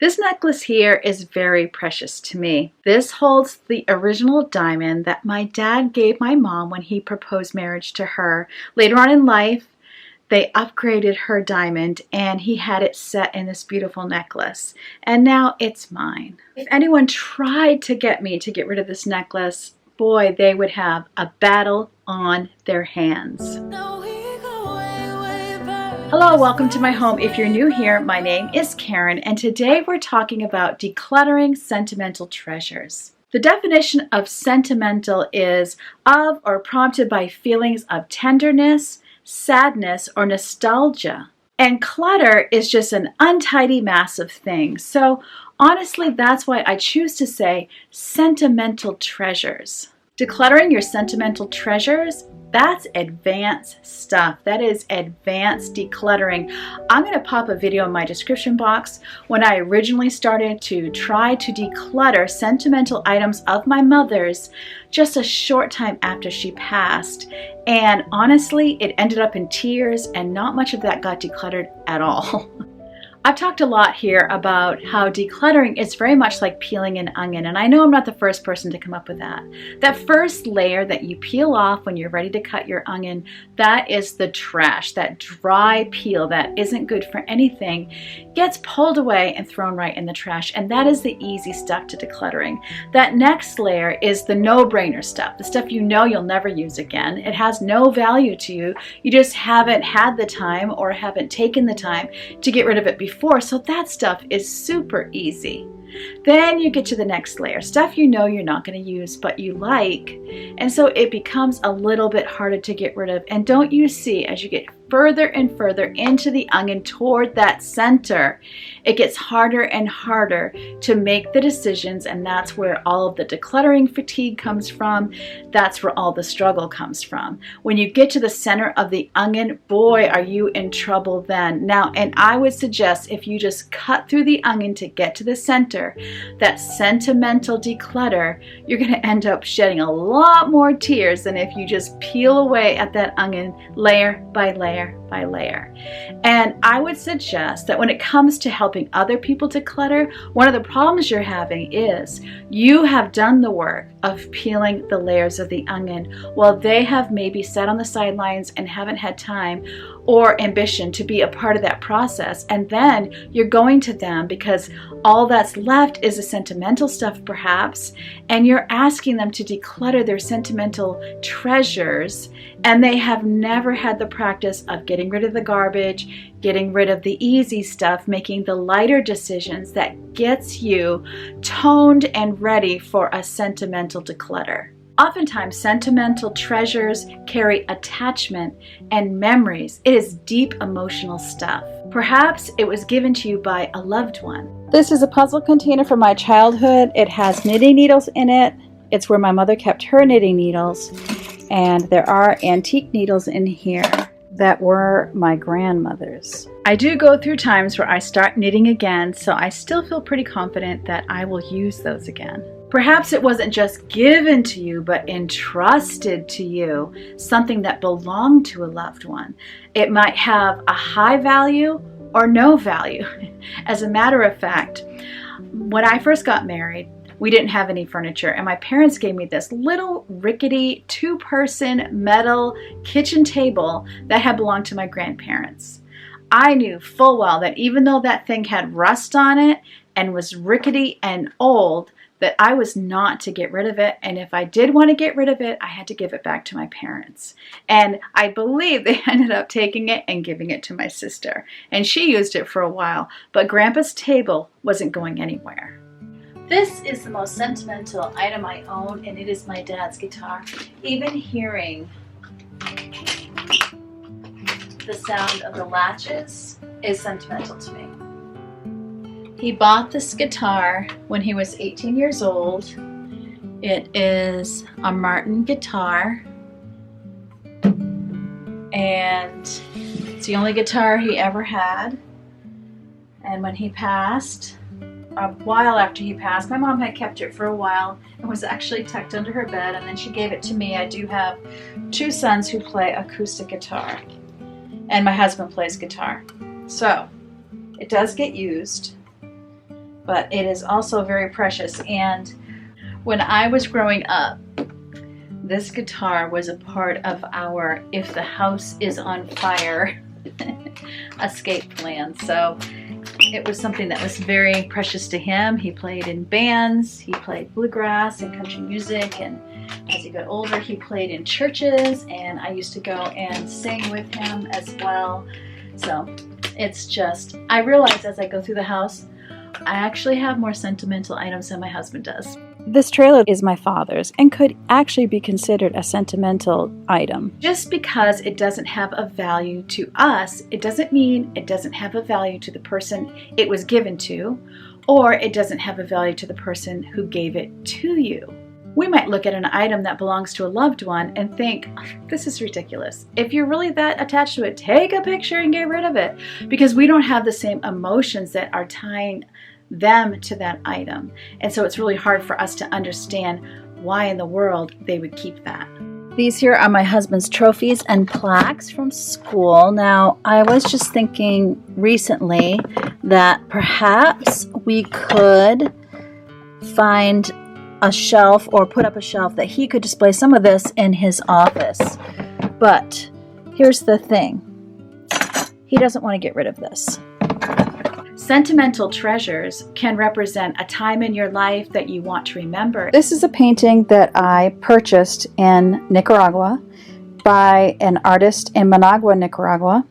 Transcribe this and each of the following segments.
This necklace here is very precious to me. This holds the original diamond that my dad gave my mom when he proposed marriage to her. Later on in life, they upgraded her diamond and he had it set in this beautiful necklace. And now it's mine. If anyone tried to get me to get rid of this necklace, boy, they would have a battle on their hands. Hello, welcome to my home. If you're new here, my name is Karen, and today we're talking about decluttering sentimental treasures. The definition of sentimental is of or prompted by feelings of tenderness, sadness, or nostalgia. And clutter is just an untidy mass of things. So honestly, that's why I choose to say sentimental treasures. Decluttering your sentimental treasures, that's advanced stuff. That is advanced decluttering. I'm going to pop a video in my description box when I originally started to try to declutter sentimental items of my mother's just a short time after she passed. And honestly, it ended up in tears and not much of that got decluttered at all. I've talked a lot here about how decluttering is very much like peeling an onion, and I know I'm not the first person to come up with that. That first layer that you peel off when you're ready to cut your onion, that is the trash. That dry peel that isn't good for anything gets pulled away and thrown right in the trash, and that is the easy stuff to decluttering. That next layer is the no-brainer stuff, the stuff you know you'll never use again. It has no value to you. You just haven't had the time or haven't taken the time to get rid of it before. So that stuff is super easy. Then you get to the next layer, stuff you know you're not going to use but you like, and so it becomes a little bit harder to get rid of. And don't you see, as you get further and further into the onion toward that center, it gets harder and harder to make the decisions, and that's where all of the decluttering fatigue comes from. That's where all the struggle comes from. When you get to the center of the onion, boy, are you in trouble then. Now, and I would suggest if you just cut through the onion to get to the center, that sentimental declutter, you're going to end up shedding a lot more tears than if you just peel away at that onion layer by layer by layer. And I would suggest that when it comes to helping other people declutter, one of the problems you're having is you have done the work of peeling the layers of the onion while they have maybe sat on the sidelines and haven't had time or ambition to be a part of that process. And then you're going to them because all that's left is the sentimental stuff perhaps, and you're asking them to declutter their sentimental treasures, and they have never had the practice of getting rid of the garbage, getting rid of the easy stuff, making the lighter decisions that gets you toned and ready for a sentimental declutter. Oftentimes, sentimental treasures carry attachment and memories. It is deep emotional stuff. Perhaps it was given to you by a loved one. This is a puzzle container from my childhood. It has knitting needles in it. It's where my mother kept her knitting needles. And there are antique needles in here that were my grandmother's. I do go through times where I start knitting again, so I still feel pretty confident that I will use those again. Perhaps it wasn't just given to you, but entrusted to you, something that belonged to a loved one. It might have a high value or no value. As a matter of fact, when I first got married, we didn't have any furniture, and my parents gave me this little rickety two-person metal kitchen table that had belonged to my grandparents. I knew full well that even though that thing had rust on it and was rickety and old, that I was not to get rid of it, and if I did want to get rid of it, I had to give it back to my parents. And I believe they ended up taking it and giving it to my sister, and she used it for a while, but Grandpa's table wasn't going anywhere. This is the most sentimental item I own, and it is my dad's guitar. Even hearing the sound of the latches is sentimental to me. He bought this guitar when he was 18 years old. It is a Martin guitar, and it's the only guitar he ever had. And when he passed, a while after he passed, my mom had kept it for a while and was actually tucked under her bed, and then she gave it to me. I do have two sons who play acoustic guitar, and my husband plays guitar. So it does get used. but it is also very precious. And when I was growing up, this guitar was a part of our if the house is on fire escape plan. So it was something that was very precious to him. He played in bands, he played bluegrass and country music, and as he got older he played in churches, and I used to go and sing with him as well. So it's just, I realize as I go through the house, I actually have more sentimental items than my husband does. This trailer is my father's and could actually be considered a sentimental item. Just because it doesn't have a value to us, it doesn't mean it doesn't have a value to the person it was given to, or it doesn't have a value to the person who gave it to you. We might look at an item that belongs to a loved one and think, this is ridiculous. If you're really that attached to it, take a picture and get rid of it, because we don't have the same emotions that are tying them to that item. And so it's really hard for us to understand why in the world they would keep that. These here are my husband's trophies and plaques from school. Now, I was just thinking recently that perhaps we could find a shelf or put up a shelf that he could display some of this in his office. But here's the thing. He doesn't want to get rid of this. Sentimental treasures can represent a time in your life that you want to remember. This is a painting that I purchased in Nicaragua by an artist in Managua, Nicaragua.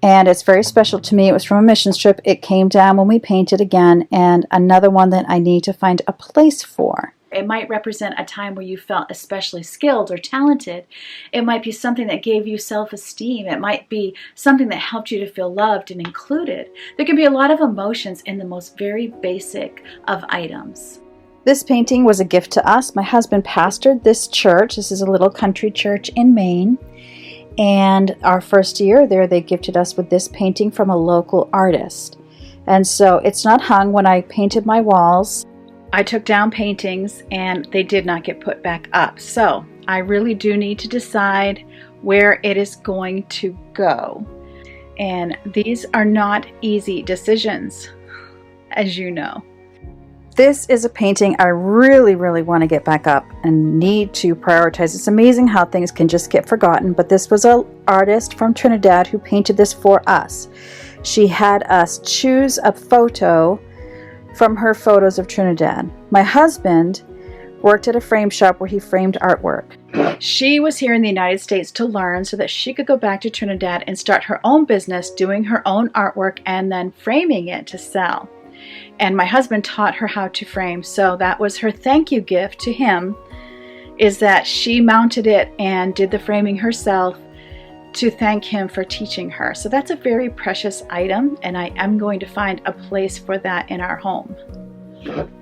And it's very special to me. It was from a missions trip. It came down when we painted again, and another one that I need to find a place for. It might represent a time where you felt especially skilled or talented. It might be something that gave you self-esteem. It might be something that helped you to feel loved and included. There can be a lot of emotions in the most very basic of items. This painting was a gift to us. My husband pastored this church. This is a little country church in Maine. And our first year there, they gifted us with this painting from a local artist. And so it's not hung. When I painted my walls, I took down paintings and they did not get put back up. So I really do need to decide where it is going to go. And these are not easy decisions, as you know. This is a painting I really, really want to get back up and need to prioritize. It's amazing how things can just get forgotten, but this was an artist from Trinidad who painted this for us. She had us choose a photo from her photos of Trinidad. My husband worked at a frame shop where he framed artwork. She was here in the United States to learn so that she could go back to Trinidad and start her own business doing her own artwork and then framing it to sell. And my husband taught her how to frame, so that was her thank you gift to him, is that she mounted it and did the framing herself to thank him for teaching her. So that's a very precious item, and I am going to find a place for that in our home.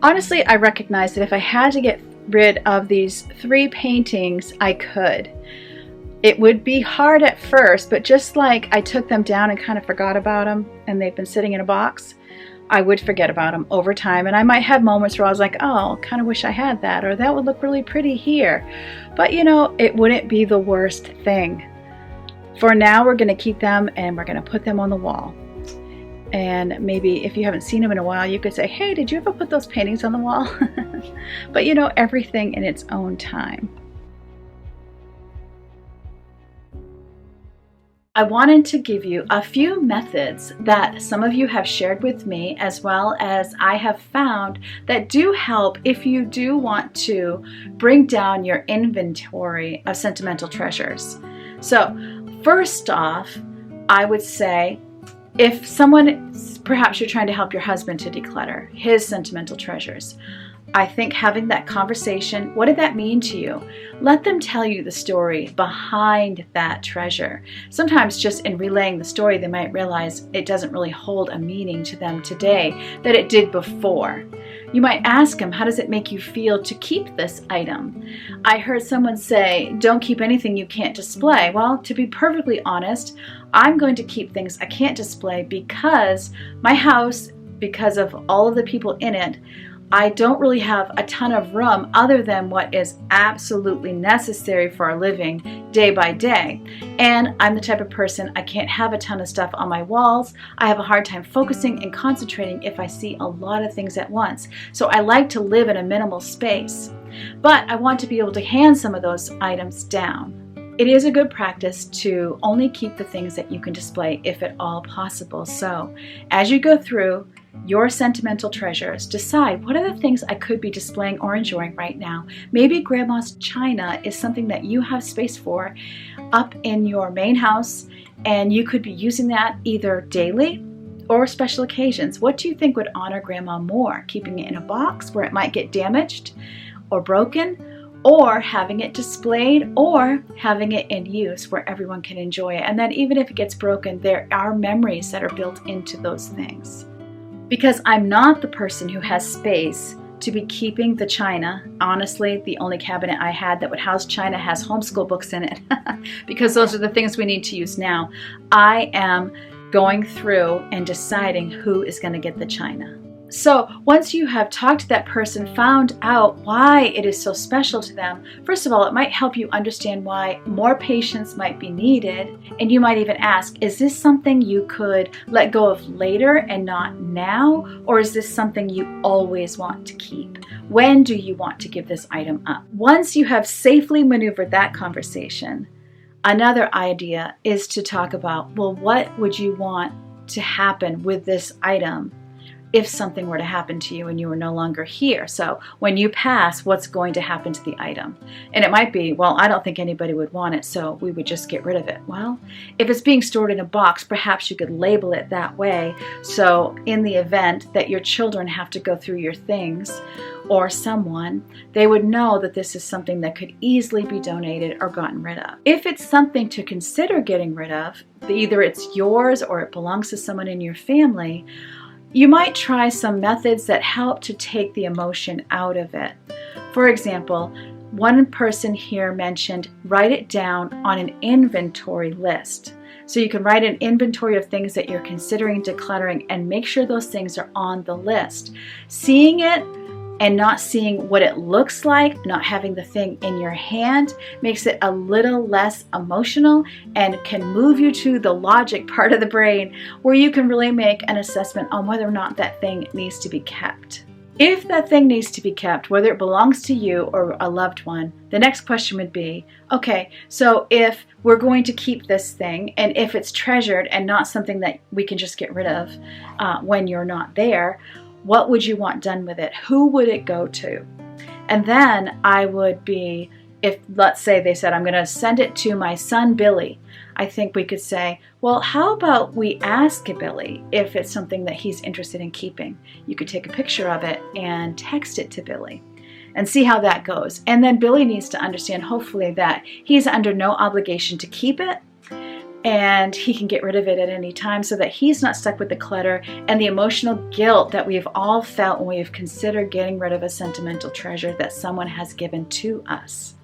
Honestly, I recognize that if I had to get rid of these 3 paintings, I could. It would be hard at first, but just like I took them down and kind of forgot about them, and they've been sitting in a box, I would forget about them over time, and I might have moments where I was like, oh, kind of wish I had that, or that would look really pretty here. But you know, it wouldn't be the worst thing. For now, we're going to keep them and we're going to put them on the wall. And maybe if you haven't seen them in a while, you could say, hey, did you ever put those paintings on the wall? But you know, everything in its own time. I wanted to give you a few methods that some of you have shared with me, as well as I have found that do help if you do want to bring down your inventory of sentimental treasures. So first off, I would say if someone, perhaps you're trying to help your husband to declutter his sentimental treasures, I think having that conversation, what did that mean to you? Let them tell you the story behind that treasure. Sometimes just in relaying the story, they might realize it doesn't really hold a meaning to them today that it did before. You might ask them, how does it make you feel to keep this item? I heard someone say, don't keep anything you can't display. Well, to be perfectly honest, I'm going to keep things I can't display because my house, because of all of the people in it, I don't really have a ton of room other than what is absolutely necessary for our living day by day. And I'm the type of person, I can't have a ton of stuff on my walls. I have a hard time focusing and concentrating if I see a lot of things at once. So I like to live in a minimal space. But I want to be able to hand some of those items down. It is a good practice to only keep the things that you can display if at all possible. So as you go through your sentimental treasures, decide what are the things I could be displaying or enjoying right now. Maybe grandma's china is something that you have space for up in your main house, and you could be using that either daily or special occasions. What do you think would honor grandma more? Keeping it in a box where it might get damaged or broken, or having it displayed, or having it in use where everyone can enjoy it. And then even if it gets broken, there are memories that are built into those things. Because I'm not the person who has space to be keeping the china. Honestly, the only cabinet I had that would house china has homeschool books in it because those are the things we need to use now. I am going through and deciding who is going to get the china. So once you have talked to that person, found out why it is so special to them, first of all, it might help you understand why more patience might be needed. And you might even ask, is this something you could let go of later and not now? Or is this something you always want to keep? When do you want to give this item up? Once you have safely maneuvered that conversation, another idea is to talk about, well, what would you want to happen with this item if something were to happen to you and you were no longer here? So when you pass, what's going to happen to the item? And it might be, well, I don't think anybody would want it, so we would just get rid of it. Well, if it's being stored in a box, perhaps you could label it that way. So in the event that your children have to go through your things, or someone, they would know that this is something that could easily be donated or gotten rid of. If it's something to consider getting rid of, either it's yours or it belongs to someone in your family, you might try some methods that help to take the emotion out of it. For example, one person here mentioned write it down on an inventory list. So you can write an inventory of things that you're considering decluttering and make sure those things are on the list. Seeing it and not seeing what it looks like, not having the thing in your hand, makes it a little less emotional and can move you to the logic part of the brain where you can really make an assessment on whether or not that thing needs to be kept. If that thing needs to be kept, whether it belongs to you or a loved one, the next question would be, okay, so if we're going to keep this thing, and if it's treasured and not something that we can just get rid of when you're not there, what would you want done with it? Who would it go to? And then I would be, if let's say they said, I'm going to send it to my son Billy, I think we could say, well, how about we ask Billy if it's something that he's interested in keeping? You could take a picture of it and text it to Billy and see how that goes. And then Billy needs to understand, hopefully, that he's under no obligation to keep it, and he can get rid of it at any time so that he's not stuck with the clutter and the emotional guilt that we've all felt when we've considered getting rid of a sentimental treasure that someone has given to us.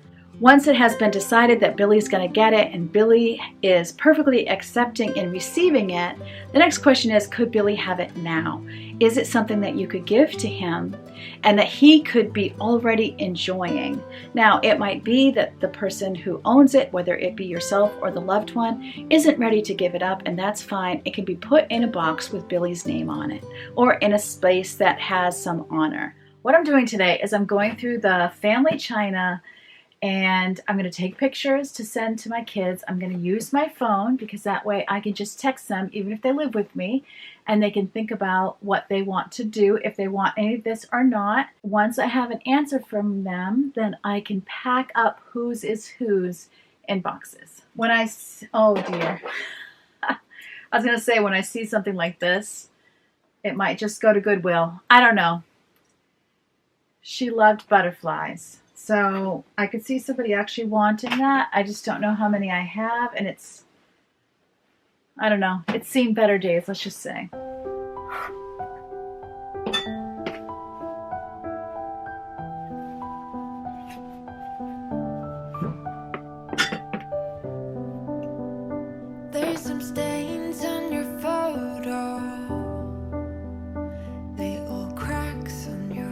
Once it has been decided that Billy's going to get it and Billy is perfectly accepting and receiving it, the next question is, could Billy have it now? Is it something that you could give to him and that he could be already enjoying? Now, it might be that the person who owns it, whether it be yourself or the loved one, isn't ready to give it up, and that's fine. It can be put in a box with Billy's name on it or in a space that has some honor. What I'm doing today is I'm going through the family china, and I'm going to take pictures to send to my kids. I'm going to use my phone because that way I can just text them even if they live with me, and they can think about what they want to do, if they want any of this or not. Once I have an answer from them, then I can pack up whose is whose in boxes. Oh dear. I was going to say, when I see something like this, it might just go to Goodwill. I don't know. She loved butterflies. So I could see somebody actually wanting that. I just don't know how many I have, and I don't know. It's seen better days, let's just say. There's some stains on your photo, little cracks on your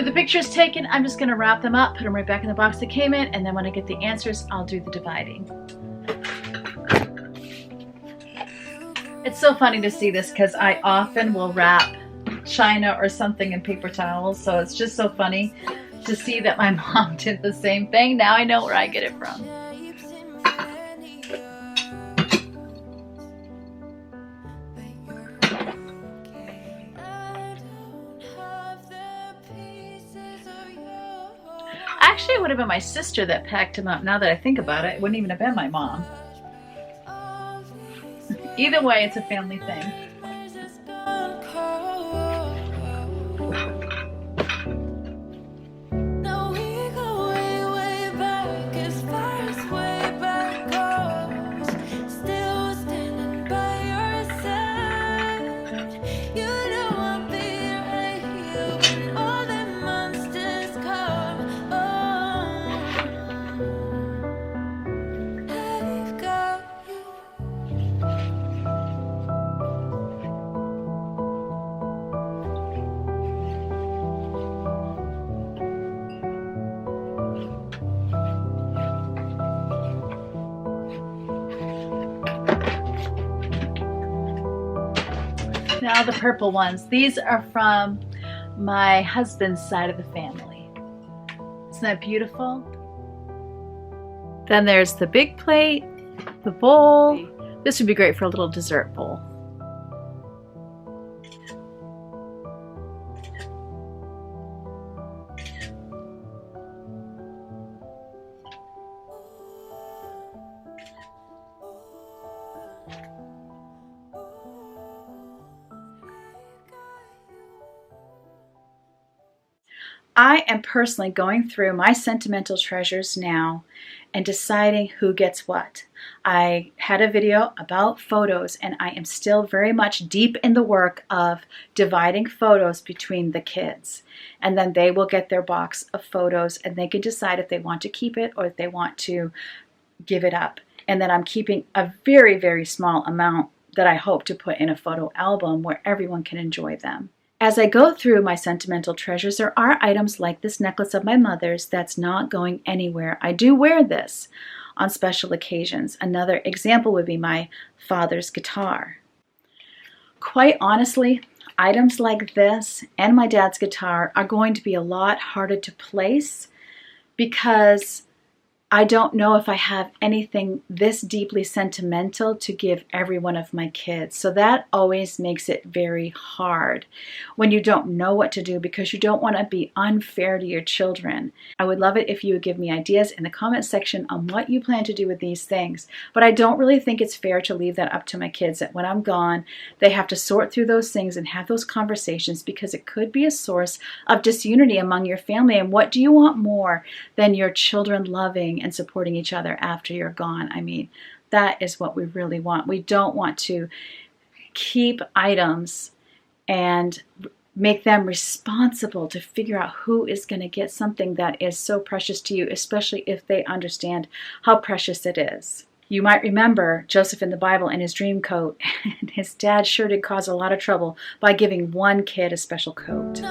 With the pictures taken, I'm just going to wrap them up, put them right back in the box they came in, and then when I get the answers, I'll do the dividing. It's so funny to see this because I often will wrap china or something in paper towels, so it's just so funny to see that my mom did the same thing. Now I know where I get it from. Actually, it would have been my sister that packed him up. Now that I think about it, it wouldn't even have been my mom. Either way, it's a family thing. Now the purple ones. These are from my husband's side of the family. Isn't that beautiful? Then there's the big plate, the bowl. This would be great for a little dessert bowl. I am personally going through my sentimental treasures now and deciding who gets what. I had a video about photos, and I am still very much deep in the work of dividing photos between the kids. And then they will get their box of photos and they can decide if they want to keep it or if they want to give it up. And then I'm keeping a very, very small amount that I hope to put in a photo album where everyone can enjoy them. As I go through my sentimental treasures, there are items like this necklace of my mother's that's not going anywhere. I do wear this on special occasions. Another example would be my father's guitar. Quite honestly, items like this and my dad's guitar are going to be a lot harder to place because I don't know if I have anything this deeply sentimental to give every one of my kids. So that always makes it very hard when you don't know what to do because you don't want to be unfair to your children. I would love it if you would give me ideas in the comment section on what you plan to do with these things. But I don't really think it's fair to leave that up to my kids, that when I'm gone, they have to sort through those things and have those conversations because it could be a source of disunity among your family. And what do you want more than your children loving and supporting each other after you're gone? I mean, that is what we really want. We don't want to keep items and make them responsible to figure out who is going to get something that is so precious to you, especially if they understand how precious it is. You might remember Joseph in the Bible and his dream coat, and his dad sure did cause a lot of trouble by giving one kid a special coat.